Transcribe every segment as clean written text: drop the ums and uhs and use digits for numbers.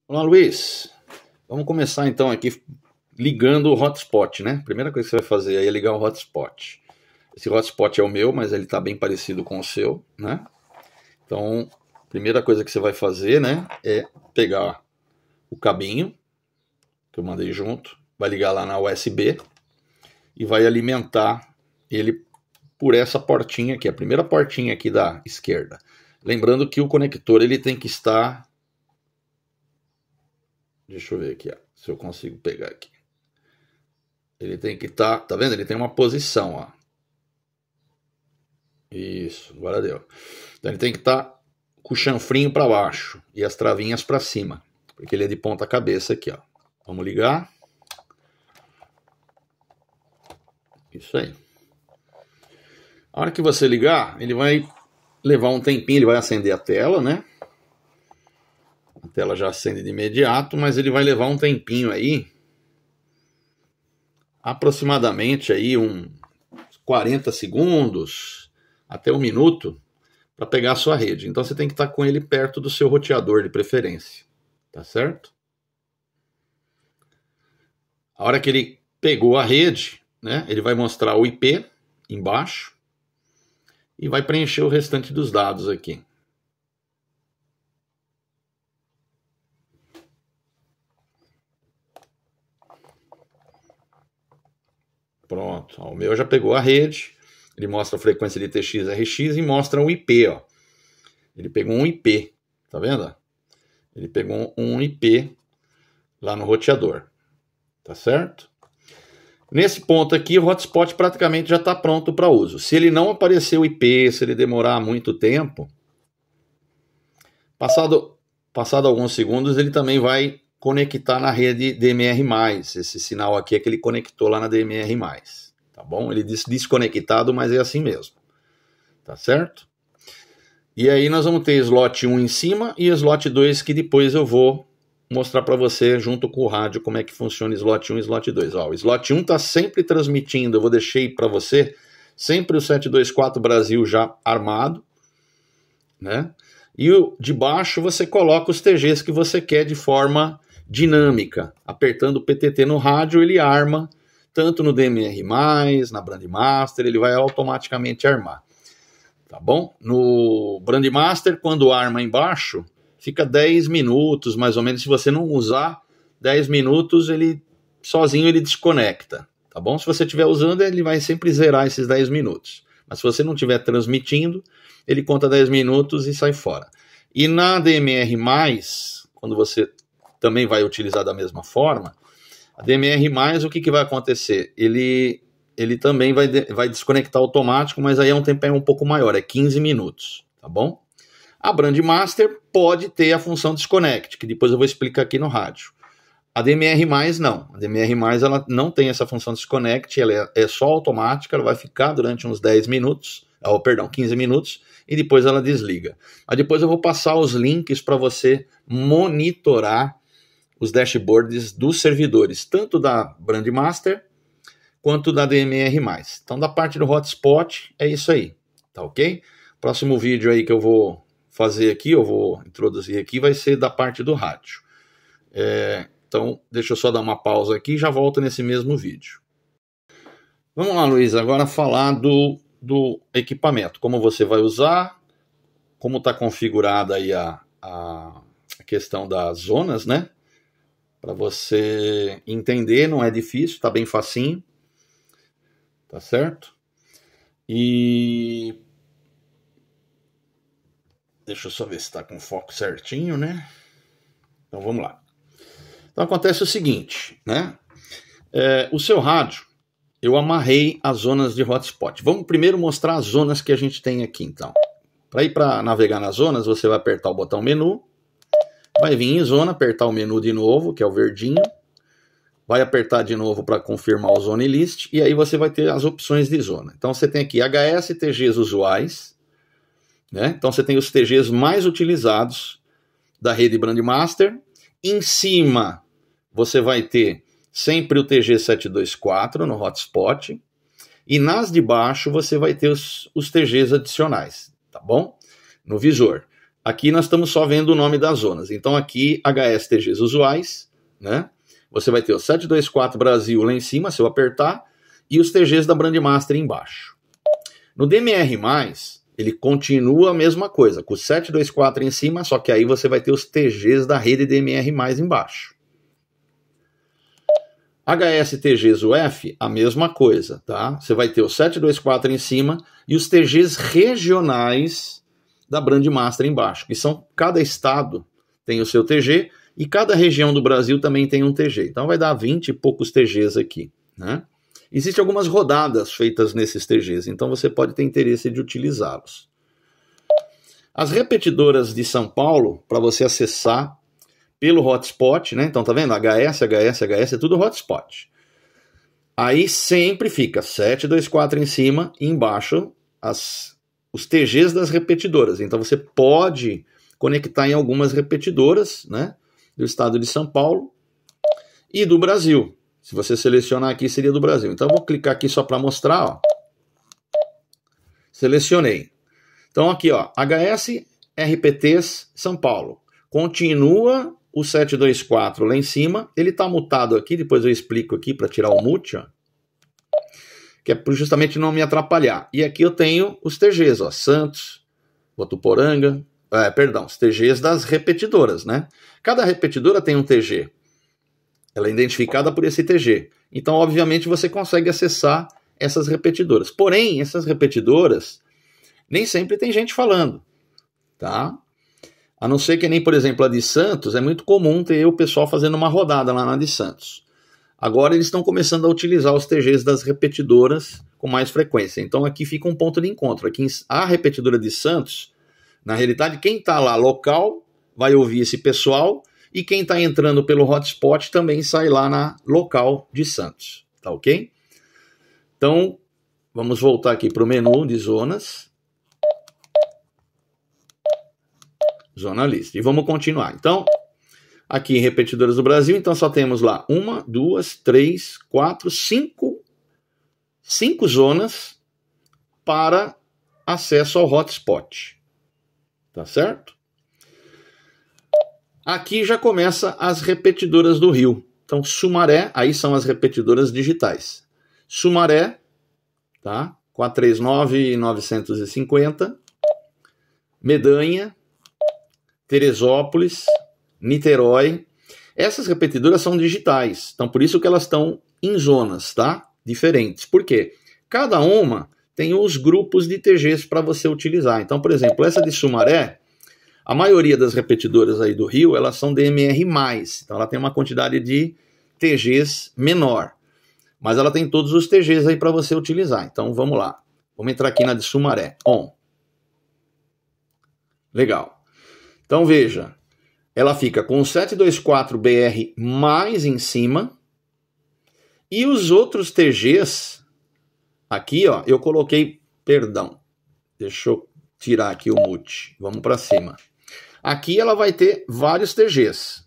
Olá, Luiz. Vamos começar então aqui ligando o hotspot, né? Primeira coisa que você vai fazer aí é ligar o hotspot. Esse hotspot é o meu, mas ele está bem parecido com o seu, né? Então, primeira coisa que você vai fazer, né, é pegar o cabinho que eu mandei junto, vai ligar lá na USB e vai alimentar ele por essa portinha aqui, a primeira portinha aqui da esquerda. Lembrando que o conector ele tem que estar... Deixa eu ver aqui, ó, se eu consigo pegar aqui. Ele tem que estar, tá vendo? Ele tem uma posição, ó. Isso, agora deu. Então ele tem que estar com o chanfrinho para baixo e as travinhas para cima, porque ele é de ponta cabeça aqui, ó. Vamos ligar. Isso aí. A hora que você ligar, ele vai levar um tempinho, ele vai acender a tela, né? A tela já acende de imediato, mas ele vai levar um tempinho aí, aproximadamente aí uns 40 segundos até 1 minuto, para pegar a sua rede. Então você tem que estar com ele perto do seu roteador de preferência, tá certo? A hora que ele pegou a rede, né, ele vai mostrar o IP embaixo e vai preencher o restante dos dados aqui. Pronto, ó, o meu já pegou a rede, ele mostra a frequência de TX, RX e mostra um IP, ó. Ele pegou um IP, tá vendo? Ele pegou um IP lá no roteador, tá certo? Nesse ponto aqui, o hotspot praticamente já está pronto para uso. Se ele não aparecer o IP, se ele demorar muito tempo, passado alguns segundos, ele também vai conectar na rede DMR+. Esse sinal aqui é que ele conectou lá na DMR+. Tá bom? Ele disse desconectado, mas é assim mesmo. Tá certo? E aí nós vamos ter slot 1 em cima e slot 2 que depois eu vou mostrar para você junto com o rádio como é que funciona slot 1 e slot 2. Ó, o slot 1 está sempre transmitindo, eu vou deixar para você sempre o 724 Brasil já armado, né? E o de baixo você coloca os TGs que você quer de forma dinâmica. Apertando o PTT no rádio, ele arma, tanto no DMR+, na Brandmaster, ele vai automaticamente armar. Tá bom? No Brandmaster, quando arma embaixo, fica 10 minutos, mais ou menos. Se você não usar 10 minutos, ele sozinho ele desconecta. Tá bom? Se você estiver usando, ele vai sempre zerar esses 10 minutos. Mas se você não estiver transmitindo, ele conta 10 minutos e sai fora. E na DMR+, quando você também vai utilizar da mesma forma, a DMR+, o que vai acontecer? Ele também vai desconectar automático, mas aí é um tempo um pouco maior, é 15 minutos, tá bom? A Brandmaster pode ter a função Disconnect, que depois eu vou explicar aqui no rádio. A DMR+, não. A DMR+, ela não tem essa função Disconnect, ela é só automática, ela vai ficar durante uns 10 minutos, 15 minutos, e depois ela desliga. Mas depois eu vou passar os links para você monitorar os dashboards dos servidores, tanto da Brandmaster quanto da DMR+. Então, da parte do hotspot, é isso aí, tá ok? Próximo vídeo aí que eu vou fazer aqui, eu vou introduzir aqui, vai ser da parte do rádio. Então, deixa eu só dar uma pausa aqui e já volto nesse mesmo vídeo. Vamos lá, Luiz, agora falar do equipamento, como você vai usar, como está configurada aí a questão das zonas, né? Para você entender, não é difícil, tá bem facinho, tá certo? E deixa eu só ver se está com o foco certinho, né? Então vamos lá. Então acontece o seguinte, né? O seu rádio, eu amarrei as zonas de hotspot. Vamos primeiro mostrar as zonas que a gente tem aqui, então. Para ir para navegar nas zonas, você vai apertar o botão menu, vai vir em zona, apertar o menu de novo, que é o verdinho, vai apertar de novo para confirmar o Zone List, e aí você vai ter as opções de zona. Então você tem aqui HS TGs usuais, né? Então você tem os TGs mais utilizados da rede Brandmaster. Em cima você vai ter sempre o TG 724 no hotspot, e nas de baixo você vai ter os TGs adicionais, tá bom? No visor. aqui nós estamos só vendo o nome das zonas. Então aqui, HSTGs usuais, né? Você vai ter o 724 Brasil lá em cima, se eu apertar, e os TGs da Brandmaster embaixo. No DMR+, ele continua a mesma coisa, com o 724 em cima, só que aí você vai ter os TGs da rede DMR+, embaixo. HSTGs UF, a mesma coisa, tá? Você vai ter o 724 em cima e os TGs regionais da Brandmaster embaixo, que são, cada estado tem o seu TG e cada região do Brasil também tem um TG. Então vai dar 20 e poucos TGs aqui, né? Existem algumas rodadas feitas nesses TGs, então você pode ter interesse de utilizá-los. As repetidoras de São Paulo, para você acessar pelo hotspot, né? Então tá vendo? HS, é tudo hotspot. Aí sempre fica 724 em cima e embaixo os TGs das repetidoras. Então você pode conectar em algumas repetidoras, né? Do estado de São Paulo e do Brasil. Se você selecionar aqui, seria do Brasil. Então eu vou clicar aqui só para mostrar, ó. Selecionei. Então aqui, ó, HS RPTs São Paulo. Continua o 724 lá em cima. Ele está mutado aqui, depois eu explico aqui para tirar o mute, ó, que é justamente não me atrapalhar. E aqui eu tenho os TGs, ó, Santos, Votuporanga, os TGs das repetidoras, né? Cada repetidora tem um TG. Ela é identificada por esse TG. Então, obviamente, você consegue acessar essas repetidoras. Porém, essas repetidoras, nem sempre tem gente falando, tá? A não ser que nem, por exemplo, a de Santos, é muito comum ter o pessoal fazendo uma rodada lá na de Santos. Agora eles estão começando a utilizar os TGs das repetidoras com mais frequência. Então aqui fica um ponto de encontro. Aqui a repetidora de Santos, na realidade, quem está lá local vai ouvir esse pessoal e quem está entrando pelo hotspot também sai lá na local de Santos. Tá ok? Então, vamos voltar aqui para o menu de zonas. Zona lista. E vamos continuar. Então, aqui em repetidoras do Brasil, então só temos lá 1, 2, 3, 4, 5 zonas para acesso ao hotspot. Tá certo? Aqui já começa as repetidoras do Rio. Então, Sumaré, aí são as repetidoras digitais. Sumaré, tá? 439.950. Medanha, Teresópolis, Niterói. Essas repetidoras são digitais, então por isso que elas estão em zonas, tá? Diferentes. Por quê? Cada uma tem os grupos de TGs para você utilizar. Então, por exemplo, essa de Sumaré, a maioria das repetidoras aí do Rio, elas são DMR+, então ela tem uma quantidade de TGs menor, mas ela tem todos os TGs aí para você utilizar. Então, vamos lá. Vamos entrar aqui na de Sumaré. On. Legal. Então, veja, ela fica com o 724BR mais em cima e os outros TGs, aqui, ó, eu coloquei, perdão, deixa eu tirar aqui o mute, vamos para cima. Aqui ela vai ter vários TGs,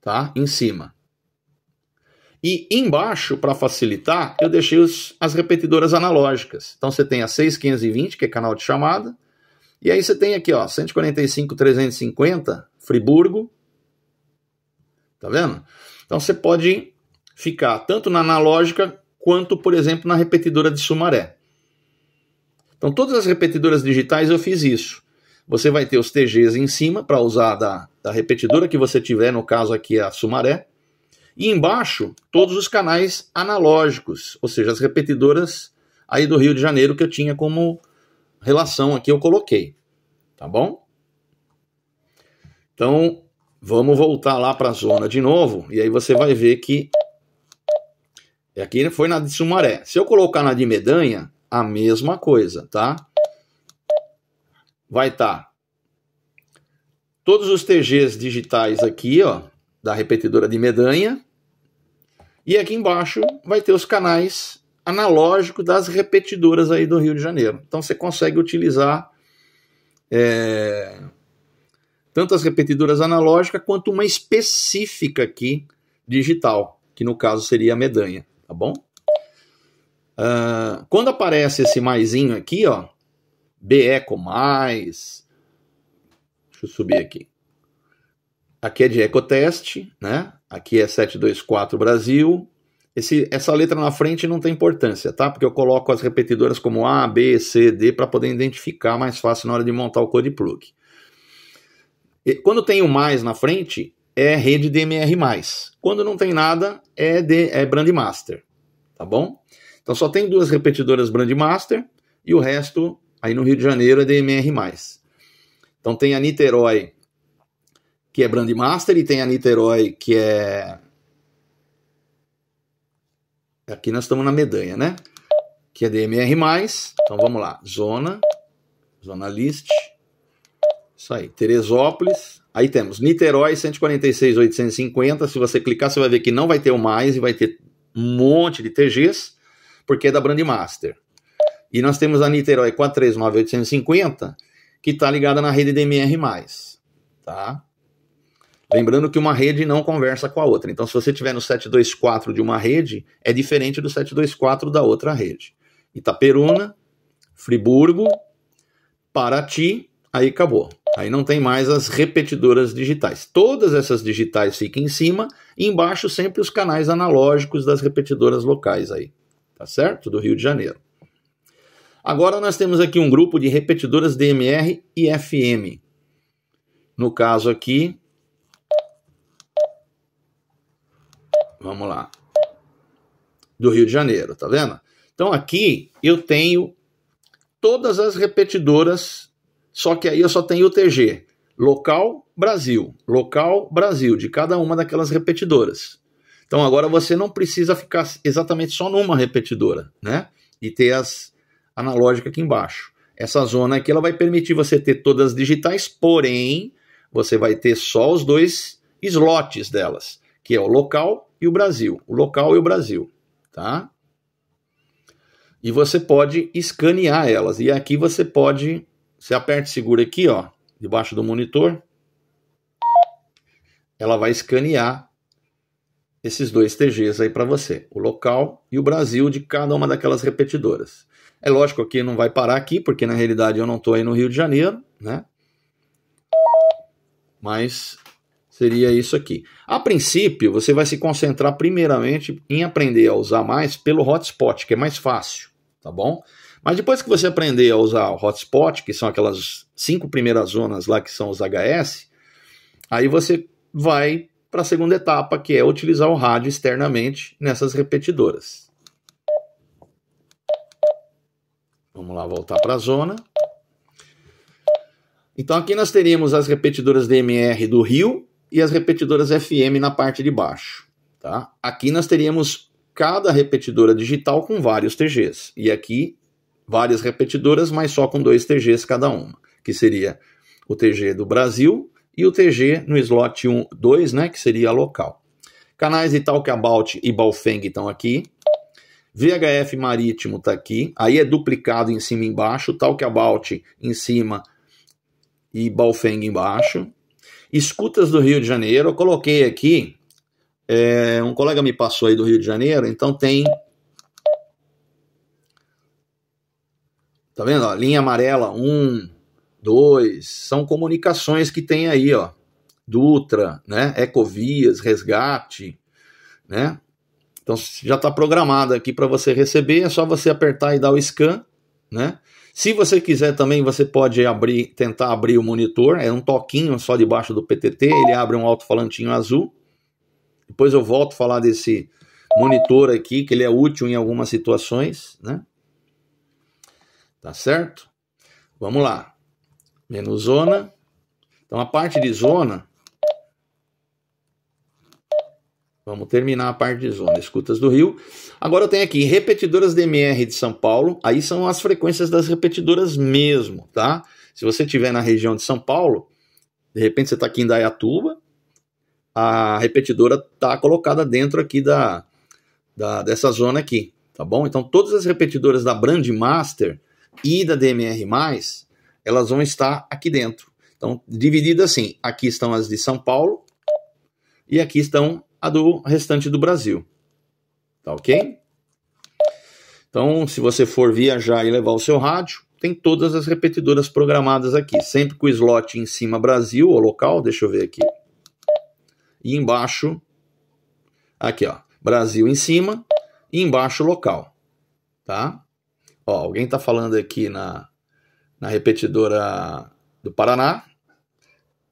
tá, em cima. E embaixo, para facilitar, eu deixei as repetidoras analógicas. Então, você tem a 6520, que é canal de chamada. E aí você tem aqui, ó, 145.350, Friburgo. Tá vendo? Então você pode ficar tanto na analógica quanto, por exemplo, na repetidora de Sumaré. Então todas as repetidoras digitais eu fiz isso. Você vai ter os TGs em cima para usar da repetidora que você tiver, no caso aqui a Sumaré. E embaixo, todos os canais analógicos, ou seja, as repetidoras aí do Rio de Janeiro que eu tinha como relação aqui, eu coloquei, tá bom? Então, vamos voltar lá para a zona de novo, e aí você vai ver que aqui foi na de Sumaré. Se eu colocar na de Medanha, a mesma coisa, tá? Vai estar todos os TGs digitais aqui, ó, da repetidora de Medanha, e aqui embaixo vai ter os canais analógico das repetidoras aí do Rio de Janeiro. Então você consegue utilizar tanto as repetidoras analógicas quanto uma específica aqui digital, que no caso seria a Medanha, tá bom? Quando aparece esse maisinho aqui, ó, BECO+, deixa Deixa eu subir aqui. Aqui é de Ecotest, né? Aqui é 724 Brasil. Essa letra na frente não tem importância, tá? Porque eu coloco as repetidoras como A, B, C, D para poder identificar mais fácil na hora de montar o code plug. E quando tem o mais na frente, é rede DMR+. Quando não tem nada, é Brandmaster, tá bom? Então só tem 2 repetidoras Brandmaster e o resto, aí no Rio de Janeiro, é DMR+. Então tem a Niterói, que é Brandmaster, e tem a Niterói, que é... Aqui nós estamos na Medanha, né? Que é DMR+. Então vamos lá. Zona List. Isso aí. Teresópolis. Aí temos Niterói 146.850. Se você clicar, você vai ver que não vai ter o mais e vai ter um monte de TGs, porque é da Brandmaster. E nós temos a Niterói 439.850, que está ligada na rede DMR+. Tá? Lembrando que uma rede não conversa com a outra. Então, se você tiver no 724 de uma rede, é diferente do 724 da outra rede. Itaperuna, Friburgo, Paraty, aí acabou. Aí não tem mais as repetidoras digitais. Todas essas digitais ficam em cima e embaixo sempre os canais analógicos das repetidoras locais aí. Tá certo? Do Rio de Janeiro. Agora nós temos aqui um grupo de repetidoras DMR e FM. No caso aqui... Vamos lá. Do Rio de Janeiro, tá vendo? Então aqui eu tenho todas as repetidoras, só que aí eu só tenho o TG. Local, Brasil, de cada uma daquelas repetidoras. Então agora você não precisa ficar exatamente só numa repetidora, né? E ter as analógicas aqui embaixo. Essa zona aqui ela vai permitir você ter todas as digitais, porém você vai ter só os 2 slots delas, que é o local e o Brasil. O local e o Brasil, tá? E você pode escanear elas. E aqui você pode... Você aperta e segura aqui, ó, debaixo do monitor. Ela vai escanear esses 2 TGs aí para você. O local e o Brasil de cada uma daquelas repetidoras. É lógico que não vai parar aqui, porque na realidade eu não estou aí no Rio de Janeiro, né? Mas... seria isso aqui. A princípio, você vai se concentrar primeiramente em aprender a usar mais pelo hotspot, que é mais fácil, tá bom? Mas depois que você aprender a usar o hotspot, que são aquelas 5 primeiras zonas lá que são os HS, aí você vai para a segunda etapa, que é utilizar o rádio externamente nessas repetidoras. Vamos lá, voltar para a zona. Então aqui nós teríamos as repetidoras DMR do Rio, e as repetidoras FM na parte de baixo. Tá? Aqui nós teríamos cada repetidora digital com vários TGs. E aqui, várias repetidoras, mas só com 2 TGs cada uma. Que seria o TG do Brasil e o TG no slot 2, né, que seria local. Canais de Talkabout e Baofeng estão aqui. VHF marítimo está aqui. Aí é duplicado em cima e embaixo. Talkabout em cima e Baofeng embaixo. Escutas do Rio de Janeiro, eu coloquei aqui, um colega me passou aí do Rio de Janeiro, então tem, tá vendo, ó, linha amarela 1, 2, são comunicações que tem aí, ó, Dutra, né, Ecovias, Resgate, né, então já está programado aqui para você receber, é só você apertar e dar o scan, né. Se você quiser também, você pode tentar abrir o monitor, é um toquinho só debaixo do PTT, ele abre um alto-falantinho azul. Depois eu volto a falar desse monitor aqui, que ele é útil em algumas situações, né? Tá certo? Vamos lá. Menu zona. Então a parte de zona... Vamos terminar a parte de zona. Escutas do Rio. Agora eu tenho aqui repetidoras DMR de São Paulo. Aí são as frequências das repetidoras mesmo, tá? Se você estiver na região de São Paulo, de repente você está aqui em Dayatuba, a repetidora está colocada dentro aqui dessa zona aqui, tá bom? Então todas as repetidoras da Brandmaster e da DMR+, elas vão estar aqui dentro. Então, dividido assim, aqui estão as de São Paulo e aqui estão a do restante do Brasil. Tá ok? Então, se você for viajar e levar o seu rádio, tem todas as repetidoras programadas aqui, sempre com o slot em cima Brasil, ou local, deixa eu ver aqui, e embaixo, aqui ó, Brasil em cima, e embaixo local, tá? Ó, alguém tá falando aqui na repetidora do Paraná,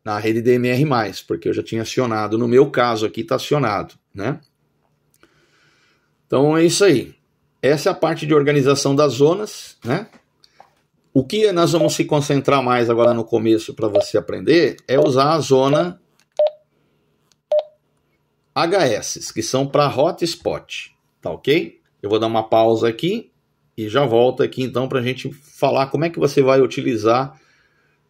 na rede DMR+, porque eu já tinha acionado, no meu caso aqui tá acionado, né? Então é isso aí. Essa é a parte de organização das zonas, né? O que nós vamos se concentrar mais agora no começo para você aprender é usar a zona HS, que são para hotspot, tá ok? Eu vou dar uma pausa aqui e já volto aqui então para a gente falar como é que você vai utilizar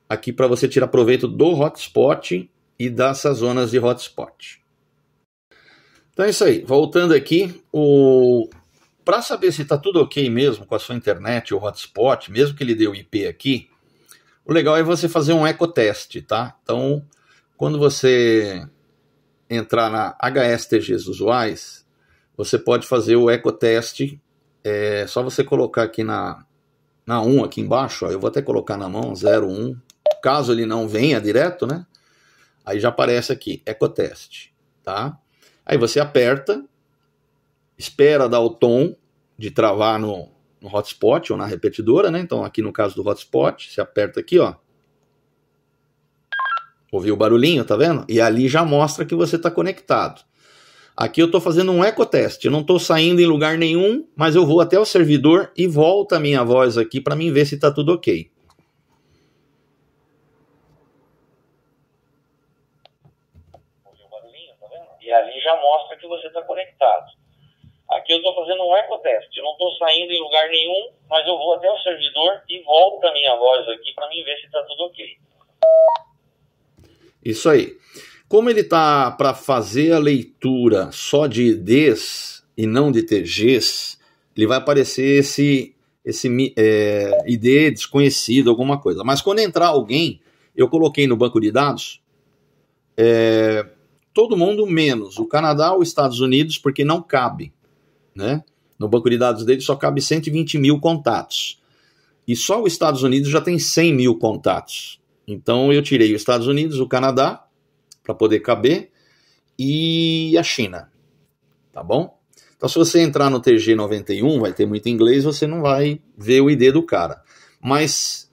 aqui para você tirar proveito do hotspot e dessas zonas de hotspot. Então é isso aí, voltando aqui, para saber se está tudo ok mesmo com a sua internet ou hotspot, mesmo que ele dê o IP aqui, o legal é você fazer um ecoteste, tá? Então, quando você entrar na HSTGs usuais, você pode fazer o ecoteste, é só você colocar aqui na 1 aqui embaixo, ó, eu vou até colocar na mão, 01, caso ele não venha direto, né? Aí já aparece aqui, ecoteste, tá? Aí você aperta, espera dar o tom de travar no hotspot ou na repetidora, né? Então aqui no caso do hotspot, você aperta aqui, ó. Ouviu o barulhinho, tá vendo? E ali já mostra que você está conectado. Aqui eu estou fazendo um ecoteste, eu não estou saindo em lugar nenhum, mas eu vou até o servidor e volta a minha voz aqui para mim ver se está tudo ok. Ouviu o barulhinho, tá vendo? E ali já mostra que você está conectado. Aqui eu estou fazendo um ecoteste, eu não estou saindo em lugar nenhum, mas eu vou até o servidor e volto a minha voz aqui para mim ver se está tudo ok. Isso aí. Como ele está para fazer a leitura só de IDs e não de TGs, ele vai aparecer esse ID desconhecido, alguma coisa. Mas quando entrar alguém, eu coloquei no banco de dados, todo mundo menos o Canadá ou os Estados Unidos, porque não cabe, né? No banco de dados dele só cabe 120 mil contatos. E só os Estados Unidos já tem 100 mil contatos. Então eu tirei os Estados Unidos, o Canadá, para poder caber, e a China, tá bom? Então se você entrar no TG91, vai ter muito inglês, você não vai ver o ID do cara. Mas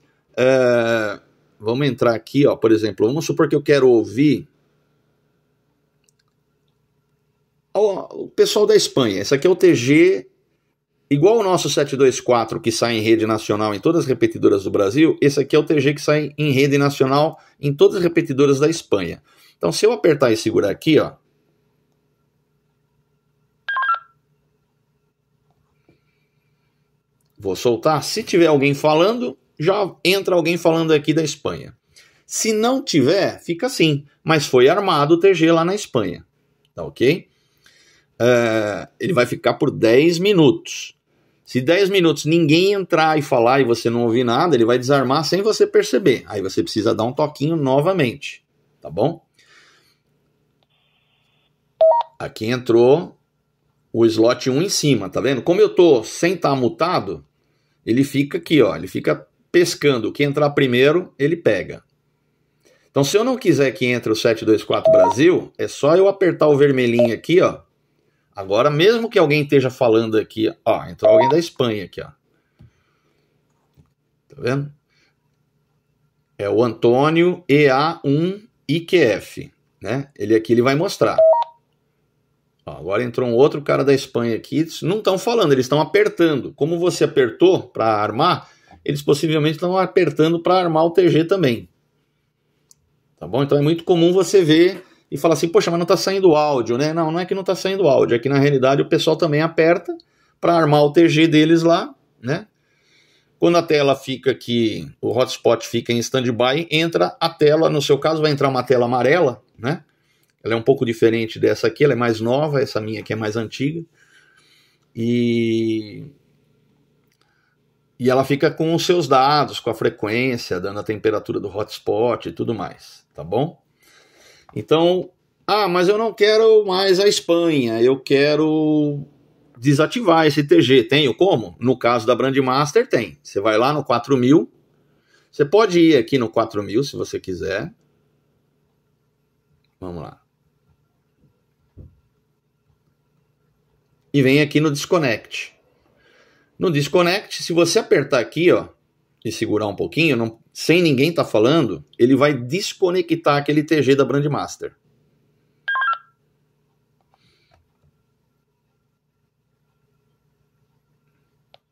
vamos entrar aqui, ó, por exemplo, vamos supor que eu quero ouvir o pessoal da Espanha. Esse aqui é o TG, igual o nosso 724 que sai em rede nacional em todas as repetidoras do Brasil, esse aqui é o TG que sai em rede nacional em todas as repetidoras da Espanha. Então se eu apertar e segurar aqui, ó, vou soltar, se tiver alguém falando, já entra alguém falando aqui da Espanha. Se não tiver, fica assim, mas foi armado o TG lá na Espanha, tá ok? Ele vai ficar por 10 minutos. Se 10 minutos ninguém entrar e falar e você não ouvir nada, ele vai desarmar sem você perceber. Aí você precisa dar um toquinho novamente, tá bom? Aqui entrou o slot 1 em cima, tá vendo? Como eu tô sem estar mutado, ele fica aqui, ó, ele fica pescando. O que entrar primeiro, ele pega. Então se eu não quiser que entre o 724 Brasil, é só eu apertar o vermelhinho aqui, ó. Agora, mesmo que alguém esteja falando aqui, ó, entrou alguém da Espanha aqui, ó. Tá vendo? É o Antônio EA1IQF, né? Ele aqui ele vai mostrar. Ó, agora entrou um outro cara da Espanha aqui, não estão falando, eles estão apertando. Como você apertou para armar, eles possivelmente estão apertando para armar o TG também. Tá bom? Então é muito comum você ver e falar assim, poxa, mas não está saindo áudio, né? Não, não é que não está saindo áudio, é que na realidade o pessoal também aperta para armar o TG deles lá, né? Quando a tela fica aqui, o hotspot fica em standby, entra a tela, no seu caso vai entrar uma tela amarela, né? Ela é um pouco diferente dessa aqui, ela é mais nova, essa minha aqui é mais antiga. E ela fica com os seus dados, com a frequência, dando a temperatura do hotspot e tudo mais, tá bom? Então, mas eu não quero mais a Espanha, eu quero desativar esse TG. Tenho como? No caso da Brandmaster, tem. Você vai lá no 4000. Você pode ir aqui no 4000 se você quiser. Vamos lá. E vem aqui no Disconnect. No Disconnect, se você apertar aqui, ó, e segurar um pouquinho, não, sem ninguém estar falando, ele vai desconectar aquele TG da Brandmaster.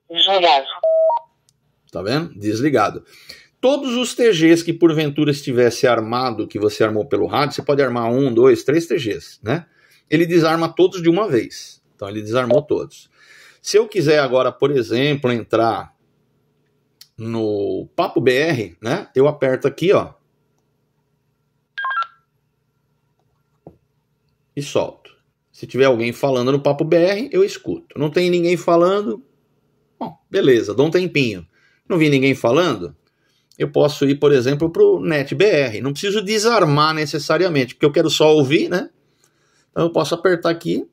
Desligado. Tá vendo? Desligado. Todos os TGs que porventura estivesse armado, que você armou pelo rádio, você pode armar 1, 2, 3 TGs, né? Ele desarma todos de uma vez. Então ele desarmou todos. Se eu quiser agora, por exemplo, entrar no Papo BR, né? Eu aperto aqui, ó. E solto. Se tiver alguém falando no Papo BR, eu escuto. Não tem ninguém falando, bom, beleza, dou um tempinho. Não vi ninguém falando, eu posso ir, por exemplo, para o NetBR. Não preciso desarmar necessariamente, porque eu quero só ouvir, né? Então eu posso apertar aqui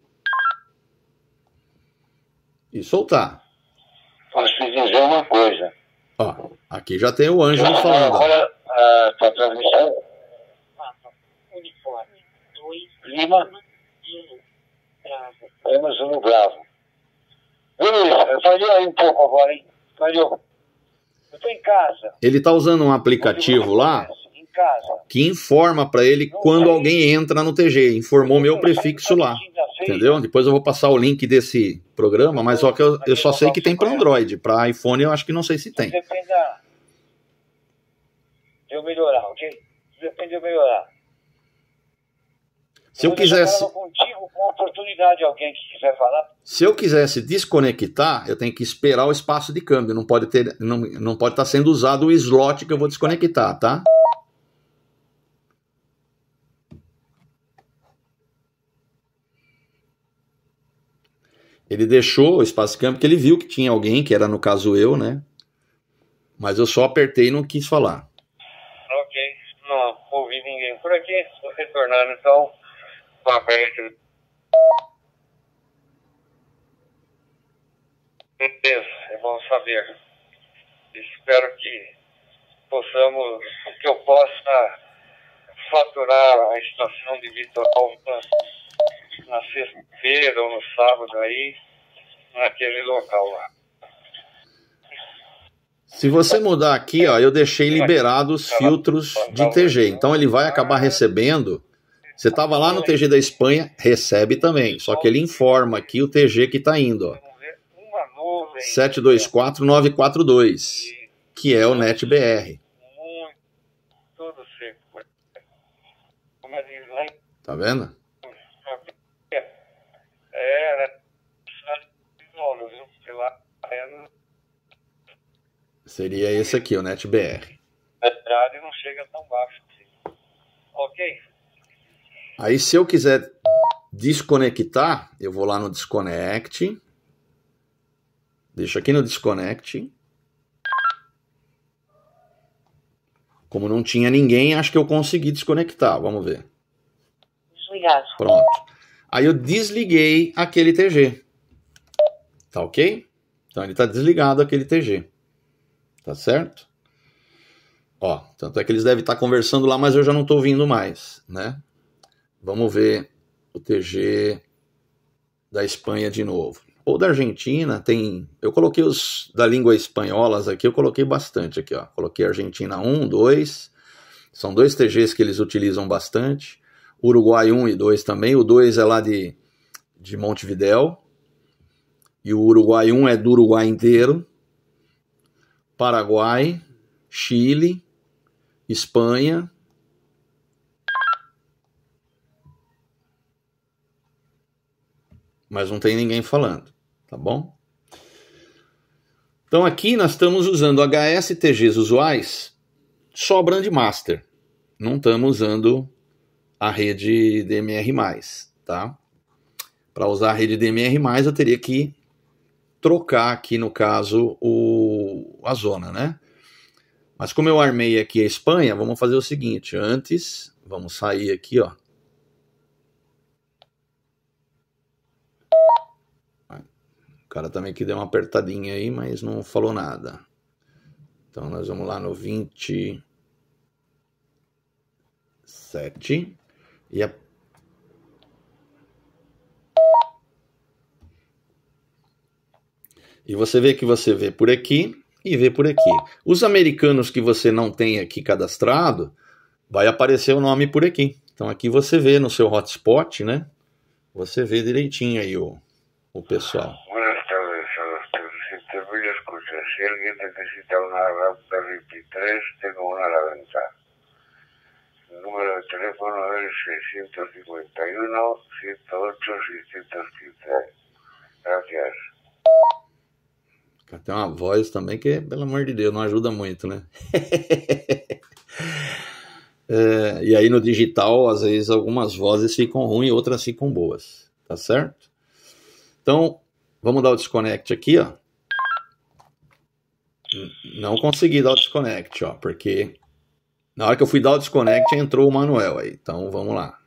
e soltar. Posso te dizer uma coisa. Ó, aqui já tem o Ângelo falando. Agora a tua transmissão. Uniforme 2 Lima Lima Zulu Bravo. Eu faria aí um pouco agora, hein? Valeu. Eu tô em casa. Ele tá usando um aplicativo lá Em casa. que informa para ele quando alguém entra no TG. Informou meu prefixo lá. Entendeu? Depois eu vou passar o link desse programa, mas só que eu só sei que tem para Android. Para iPhone eu acho que não sei se tem. Depende de eu melhorar, ok? Depende de eu melhorar. Se eu quisesse... contigo com a oportunidade de alguém que quiser falar. Se eu quisesse desconectar, eu tenho que esperar o espaço de câmbio. Não pode ter, não pode estar sendo usado o slot que eu vou desconectar, tá? Ele deixou o espaço de câmbio porque ele viu que tinha alguém, que era no caso eu, né? Mas eu só apertei e não quis falar. Ok, não ouvi ninguém por aqui. Estou retornando então para perto. Beleza, é bom saber. Espero que possamos, que eu possa faturar a estação de Vitor Alva na sexta-feira ou no sábado aí, naquele local lá. Se você mudar aqui, ó, eu deixei liberado os filtros de TG. Então ele vai acabar recebendo. Você estava lá no TG da Espanha, recebe também. Só que ele informa aqui o TG que está indo, ó. 724942, que é o NetBR. Tudo seco. Tá vendo? Seria esse aqui, o NetBR. A rádio não chega tão baixo assim. Ok? Aí se eu quiser desconectar, eu vou lá no Disconnect. Deixo aqui no Disconnect. Como não tinha ninguém, acho que eu consegui desconectar. Vamos ver. Desligado. Pronto. Aí eu desliguei aquele TG. Tá ok? Então ele tá desligado aquele TG. Tá certo? Ó, tanto é que eles devem estar conversando lá, mas eu já não tô ouvindo mais, né? Vamos ver o TG da Espanha de novo. Ou da Argentina, tem... Eu coloquei os da língua espanholas aqui, eu coloquei bastante aqui, ó. Coloquei Argentina 1, 2. São 2 TGs que eles utilizam bastante. Uruguai 1 e 2 também. O 2 é lá de Montevidéu. E o Uruguai 1 é do Uruguai inteiro. Paraguai, Chile, Espanha. Mas não tem ninguém falando, tá bom? Então aqui nós estamos usando HSTGs usuais só Brandmaster. Não estamos usando a rede DMR+, tá? Para usar a rede DMR+, eu teria que trocar aqui, no caso, a zona, né? Mas como eu armei aqui a Espanha, vamos fazer o seguinte. Antes, vamos sair aqui, ó. cara também que deu uma apertadinha aí, mas não falou nada. Então nós vamos lá no 27 e você vê que você vê por aqui e vê por aqui. Os americanos que você não tem aqui cadastrado, vai aparecer o nome por aqui. Então aqui você vê no seu hotspot, né? Você vê direitinho aí o pessoal. Buenas tardes a los televidentes. Escucha, si alguien necesita una Raspberry Pi 3, tengo una a la venta. El número de teléfono es 651-108-615. Gracias. Tem uma voz também que, pelo amor de Deus, não ajuda muito, né? E aí no digital, às vezes, algumas vozes ficam ruins e outras ficam boas. Tá certo? Então, vamos dar o desconnect aqui, ó. Não consegui dar o desconnect, ó, porque na hora que eu fui dar o desconnect, entrou o Manuel aí. Então, vamos lá.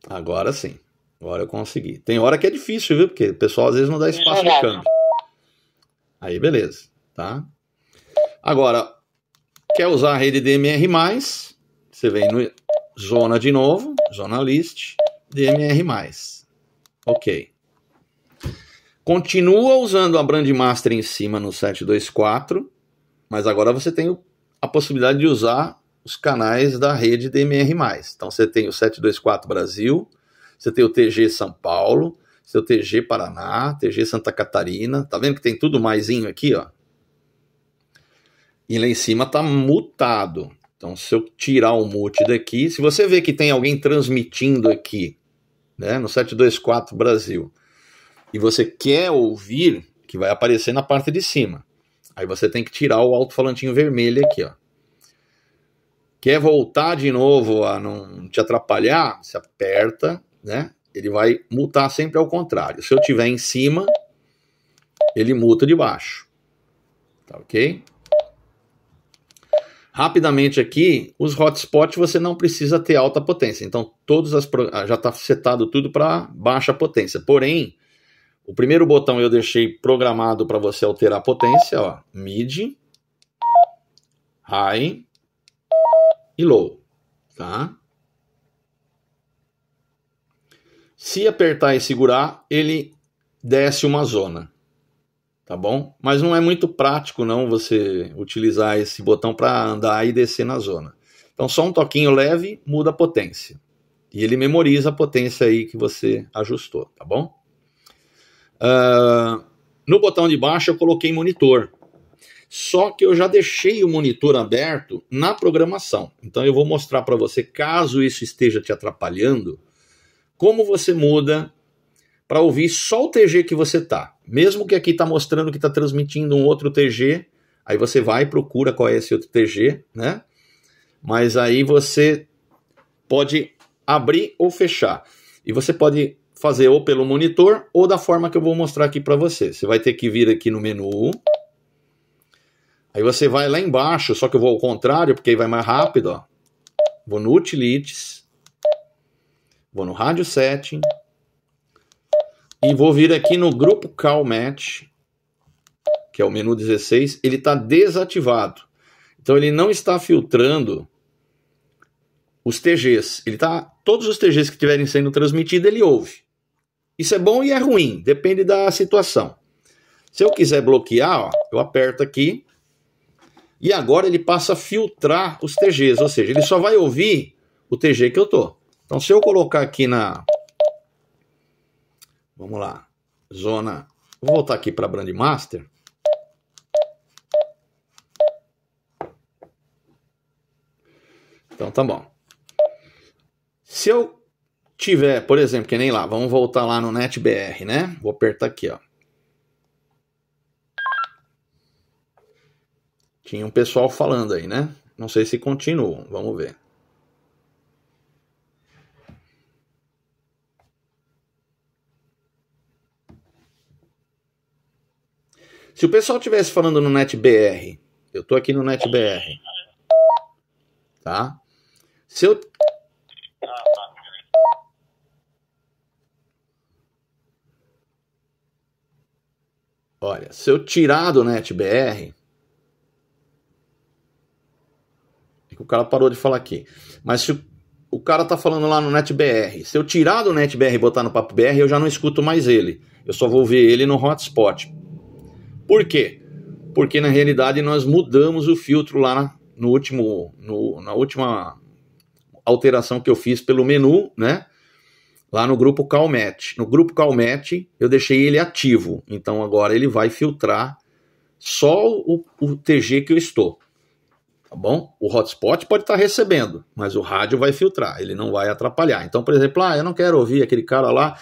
Agora sim. Agora eu consegui. Tem hora que é difícil, viu? Porque o pessoal às vezes não dá espaço no câmbio. Aí, beleza. Tá? Agora, quer usar a rede DMR+, você vem no Zona de novo, Zona List, DMR+. Ok. Continua usando a Brand Master em cima no 724, mas agora você tem a possibilidade de usar os canais da rede DMR+. Então você tem o 724 Brasil, você tem o TG São Paulo, seu TG Paraná, TG Santa Catarina. Tá vendo que tem tudo maisinho aqui, ó? E lá em cima tá mutado. Então, se eu tirar o mute daqui, se você vê que tem alguém transmitindo aqui, né, no 724 Brasil, e você quer ouvir, que vai aparecer na parte de cima. Aí você tem que tirar o alto-falantinho vermelho aqui, ó. Quer voltar de novo a não te atrapalhar? Você aperta, né? Ele vai mutar sempre ao contrário. Se eu tiver em cima, ele muta de baixo. Tá ok? Rapidamente aqui, os hotspots você não precisa ter alta potência. Então, já está setado tudo para baixa potência. Porém, o primeiro botão eu deixei programado para você alterar a potência. Ó, mid, high e low. Tá? Se apertar e segurar, ele desce uma zona. Tá bom? Mas não é muito prático não você utilizar esse botão para andar e descer na zona. Então só um toquinho leve muda a potência. E ele memoriza a potência aí que você ajustou, tá bom? No botão de baixo eu coloquei monitor. Só que eu já deixei o monitor aberto na programação. Então eu vou mostrar para você, caso isso esteja te atrapalhando, como você muda para ouvir só o TG que você tá. Mesmo que aqui tá mostrando que tá transmitindo um outro TG, aí você vai e procura qual é esse outro TG, né? Mas aí você pode abrir ou fechar. E você pode fazer ou pelo monitor ou da forma que eu vou mostrar aqui para você. Você vai ter que vir aqui no menu. Aí você vai lá embaixo, só que eu vou ao contrário, porque aí vai mais rápido, ó. Vou no Utilities. Vou no Radio Setting. E vou vir aqui no grupo Call Match, que é o menu 16, ele está desativado. Então ele não está filtrando os TGs. Todos os TGs que estiverem sendo transmitidos, ele ouve. Isso é bom e é ruim, depende da situação. Se eu quiser bloquear, ó, eu aperto aqui, e agora ele passa a filtrar os TGs, ou seja, ele só vai ouvir o TG que eu tô. Então se eu colocar aqui na... Vamos lá, zona... Vou voltar aqui para Brand Master. Então tá bom. Se eu tiver, por exemplo, que nem lá, vamos voltar lá no NetBR, né? Vou apertar aqui, ó. Tinha um pessoal falando aí, né? Não sei se continuam, vamos ver. Se o pessoal estivesse falando no NetBR, eu tô aqui no NetBR, tá? Se eu... Olha, se eu tirar do NetBR, é que o cara parou de falar aqui, mas se o cara tá falando lá no NetBR, se eu tirar do NetBR e botar no Papo BR, eu já não escuto mais ele, eu só vou ver ele no hotspot. Por quê? Porque na realidade nós mudamos o filtro lá na última alteração que eu fiz pelo menu, né? Lá no grupo CalMatch. No grupo CalMatch eu deixei ele ativo. Então agora ele vai filtrar só o TG que eu estou. Tá bom? O hotspot pode estar recebendo, mas o rádio vai filtrar. Ele não vai atrapalhar. Então, por exemplo, eu não quero ouvir aquele cara lá.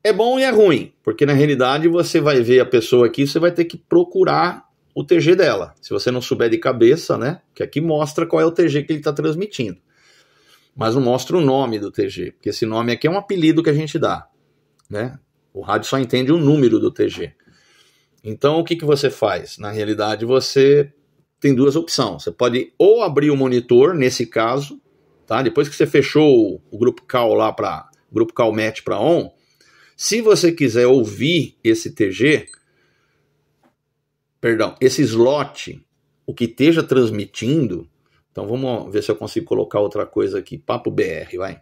É bom e é ruim. Porque na realidade você vai ver a pessoa aqui, você vai ter que procurar o TG dela. Se você não souber de cabeça, né? Que aqui mostra qual é o TG que ele está transmitindo. Mas não mostra o nome do TG, porque esse nome aqui é um apelido que a gente dá, né? O rádio só entende o número do TG. Então, o que você faz? Na realidade, você tem duas opções. Você pode ou abrir o monitor, nesse caso, tá? Depois que você fechou o grupo Cal lá para grupo CalMatch para on, se você quiser ouvir esse TG, esse slot, o que esteja transmitindo. Então vamos ver se eu consigo colocar outra coisa aqui. Papo BR, vai.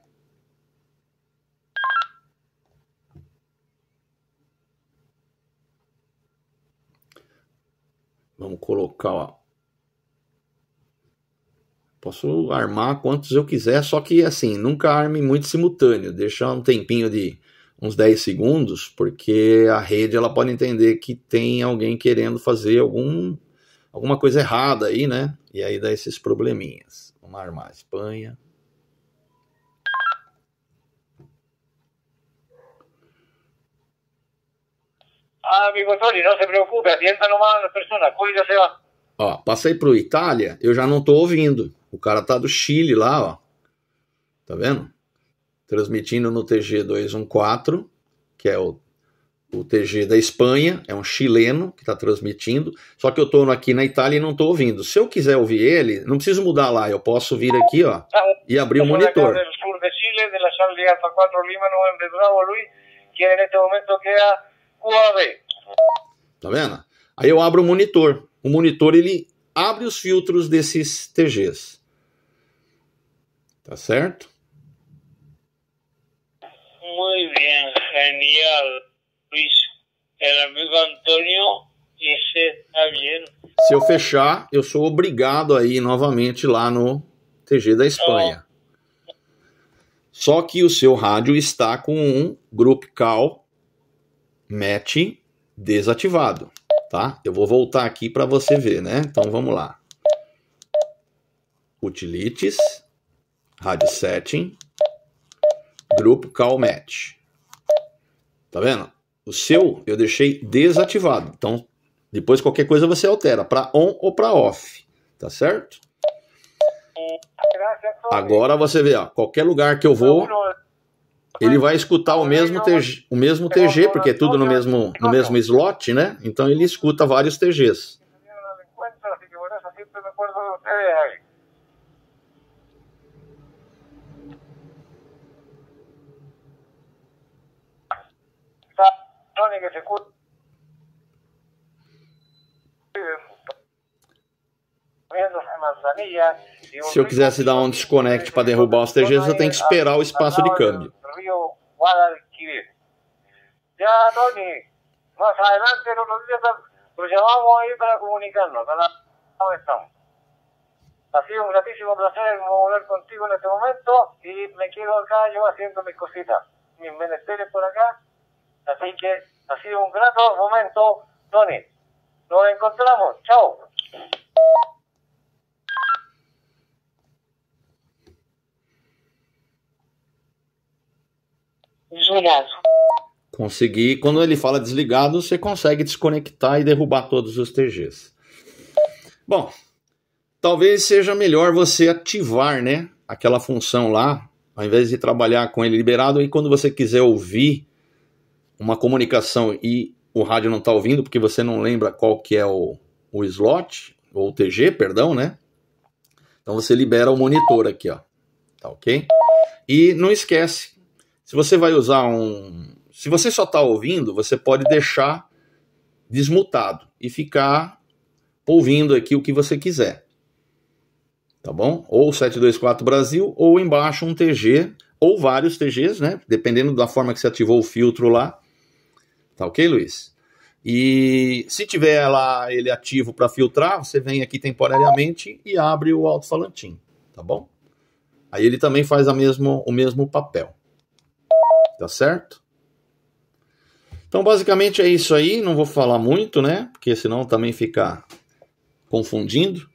Vamos colocar, ó. Posso armar quantos eu quiser, só que assim, nunca arme muito simultâneo. Deixa um tempinho de uns 10 segundos, porque a rede ela pode entender que tem alguém querendo fazer alguma coisa errada aí, né? E aí dá esses probleminhas. Vamos armar Espanha. Amigo Tony, não se preocupe, atienda nomás a persona, cuídese lá. Ó, passei pro Itália, eu já não tô ouvindo. O cara tá do Chile lá, ó. Tá vendo? Transmitindo no TG 214, que é o TG da Espanha, é um chileno que está transmitindo, só que eu estou aqui na Itália e não estou ouvindo. Se eu quiser ouvir ele, não preciso mudar lá, eu posso vir aqui, ó, e abrir o monitor. Del sur de Chile, de la Charlie Alfa 4 Lima, Novembre Bravo, Luis, que neste momento queda QAB. Tá vendo? Aí eu abro o monitor. O monitor, ele abre os filtros desses TGs. Tá certo? Muy bien, genial. Luis, el amigo Antonio dice, está bien. Se eu fechar, eu sou obrigado a ir novamente lá no TG da Espanha. Só que o seu rádio está com um Group Call Match desativado, tá? Eu vou voltar aqui para você ver, né? Então vamos lá. Utilities, Rádio Setting, Group Call Match. Tá vendo? O seu eu deixei desativado. Então, depois qualquer coisa você altera para on ou para off. Tá certo? Agora você vê, ó, qualquer lugar que eu vou, ele vai escutar o mesmo TG, porque é tudo no mesmo slot, né? Então ele escuta vários TGs. Se eu quisesse dar um desconect para derrubar os TGs, eu tenho que esperar o espaço de câmbio. Ya, Tony, más adelante, el otro día, lo llamamos ahí para comunicarnos. ¿Cómo estamos? Ha sido un gratísimo placer volver contigo en este momento y me quedo acá yo haciendo mis cositas, mis menesteres por acá. Así que ha sido un grato momento, Tony. Nos encontramos. Chao. Desligado. Conseguir, quando ele fala desligado, você consegue desconectar e derrubar todos os TGs. Bom, talvez seja melhor você ativar, né, aquela função lá, ao invés de trabalhar com ele liberado, e quando você quiser ouvir uma comunicação e o rádio não está ouvindo, porque você não lembra qual que é o slot, ou o TG, perdão, né? Então você libera o monitor aqui, ó. Tá ok? E não esquece, se você vai usar se você só está ouvindo, você pode deixar desmutado e ficar ouvindo aqui o que você quiser. Tá bom? Ou 724 Brasil, ou embaixo um TG, ou vários TGs, né? Dependendo da forma que você ativou o filtro lá. Tá ok, Luiz? E se tiver lá ele ativo para filtrar, você vem aqui temporariamente e abre o alto-falantinho, tá bom? Aí ele também faz o mesmo papel. Tá certo? Então, basicamente é isso aí. Não vou falar muito, né? Porque senão também fica confundindo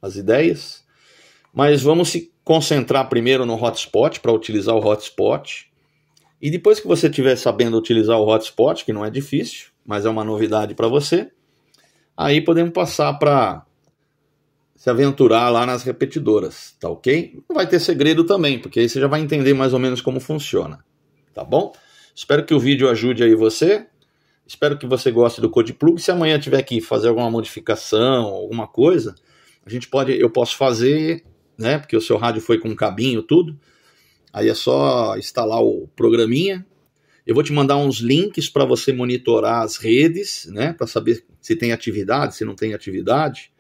as ideias. Mas vamos se concentrar primeiro no hotspot, para utilizar o hotspot. E depois que você estiver sabendo utilizar o hotspot, que não é difícil, mas é uma novidade para você, aí podemos passar para se aventurar lá nas repetidoras, tá ok? Não vai ter segredo também, porque aí você já vai entender mais ou menos como funciona, tá bom? Espero que o vídeo ajude aí você, espero que você goste do CodePlug. Se amanhã tiver que fazer alguma modificação, alguma coisa, eu posso fazer, né? Porque o seu rádio foi com cabinho, tudo. Aí é só instalar o programinha. Eu vou te mandar uns links para você monitorar as redes, né? Para saber se tem atividade, se não tem atividade.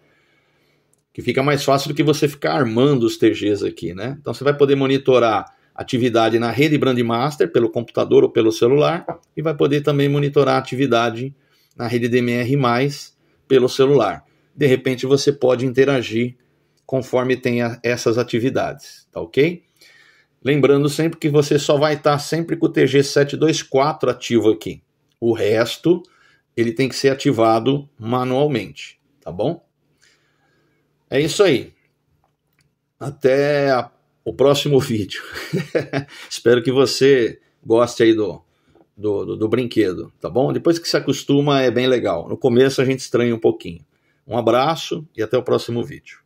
Que fica mais fácil do que você ficar armando os TGs aqui, né? Então você vai poder monitorar atividade na rede Brandmaster pelo computador ou pelo celular e vai poder também monitorar atividade na rede DMR+, pelo celular. De repente você pode interagir conforme tenha essas atividades, tá ok? Lembrando sempre que você só vai estar sempre com o TG724 ativo aqui. O resto, ele tem que ser ativado manualmente, tá bom? É isso aí. Até o próximo vídeo. Espero que você goste aí do brinquedo, tá bom? Depois que se acostuma é bem legal. No começo a gente estranha um pouquinho. Um abraço e até o próximo vídeo.